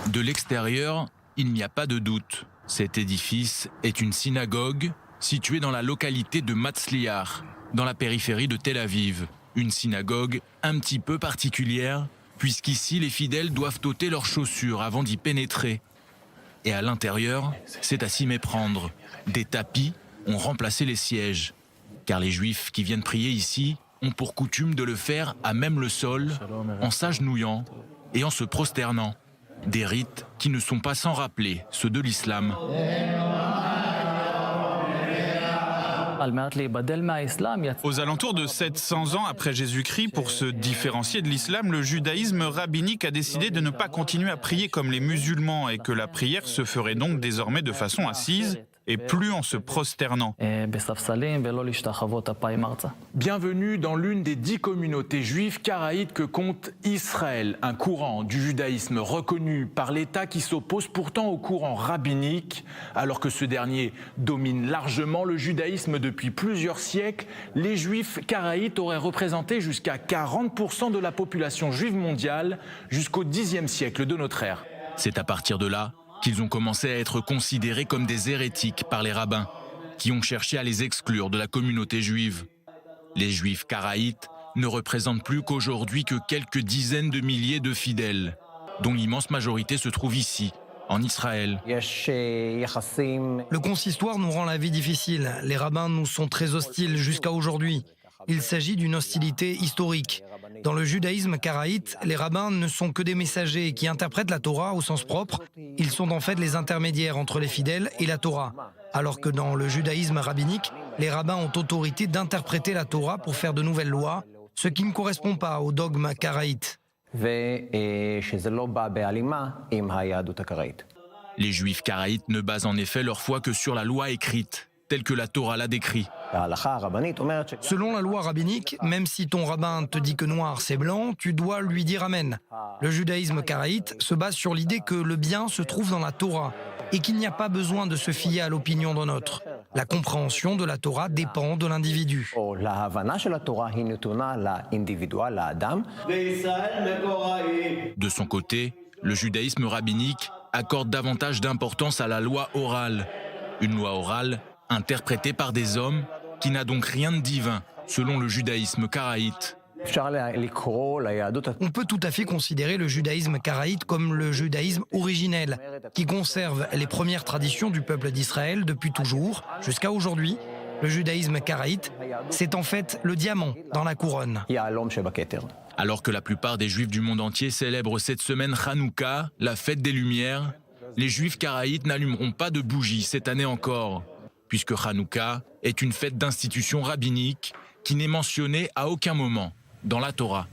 De l'extérieur, il n'y a pas de doute. Cet édifice est une synagogue située dans la localité de Matzliar, dans la périphérie de Tel Aviv. Une synagogue un petit peu particulière, puisqu'ici les fidèles doivent ôter leurs chaussures avant d'y pénétrer. Et à l'intérieur, c'est à s'y méprendre. Des tapis ont remplacé les sièges, car les Juifs qui viennent prier ici ont pour coutume de le faire à même le sol, en s'agenouillant et en se prosternant. Des rites qui ne sont pas sans rappeler ceux de l'islam. Aux alentours de 700 ans après Jésus-Christ, pour se différencier de l'islam, le judaïsme rabbinique a décidé de ne pas continuer à prier comme les musulmans et que la prière se ferait donc désormais de façon assise et plus en se prosternant. Bienvenue dans l'une des 10 communautés juives karaïtes que compte Israël, un courant du judaïsme reconnu par l'État qui s'oppose pourtant au courant rabbinique. Alors que ce dernier domine largement le judaïsme depuis plusieurs siècles, les juifs karaïtes auraient représenté jusqu'à 40% de la population juive mondiale jusqu'au Xe siècle de notre ère. C'est à partir de là qu'ils ont commencé à être considérés comme des hérétiques par les rabbins, qui ont cherché à les exclure de la communauté juive. Les juifs karaïtes ne représentent plus qu'aujourd'hui que quelques dizaines de milliers de fidèles, dont l'immense majorité se trouve ici, en Israël. Le consistoire nous rend la vie difficile. Les rabbins nous sont très hostiles jusqu'à aujourd'hui. Il s'agit d'une hostilité historique. Dans le judaïsme karaïte, les rabbins ne sont que des messagers qui interprètent la Torah au sens propre. Ils sont en fait les intermédiaires entre les fidèles et la Torah. Alors que dans le judaïsme rabbinique, les rabbins ont autorité d'interpréter la Torah pour faire de nouvelles lois, ce qui ne correspond pas au dogme karaïte. Les juifs karaïtes ne basent en effet leur foi que sur la loi écrite, telle que la Torah l'a décrit. Selon la loi rabbinique, même si ton rabbin te dit que noir c'est blanc, tu dois lui dire amen. Le judaïsme karaïte se base sur l'idée que le bien se trouve dans la Torah et qu'il n'y a pas besoin de se fier à l'opinion d'un autre. La compréhension de la Torah dépend de l'individu. De son côté, le judaïsme rabbinique accorde davantage d'importance à la loi orale. Une loi orale interprétée par des hommes qui n'a donc rien de divin, selon le judaïsme karaïte. On peut tout à fait considérer le judaïsme karaïte comme le judaïsme originel, qui conserve les premières traditions du peuple d'Israël depuis toujours, jusqu'à aujourd'hui. Le judaïsme karaïte, c'est en fait le diamant dans la couronne. Alors que la plupart des juifs du monde entier célèbrent cette semaine Hanouka, la fête des Lumières, les juifs karaïtes n'allumeront pas de bougies cette année encore, puisque Hanouka est une fête d'institution rabbinique qui n'est mentionnée à aucun moment dans la Torah.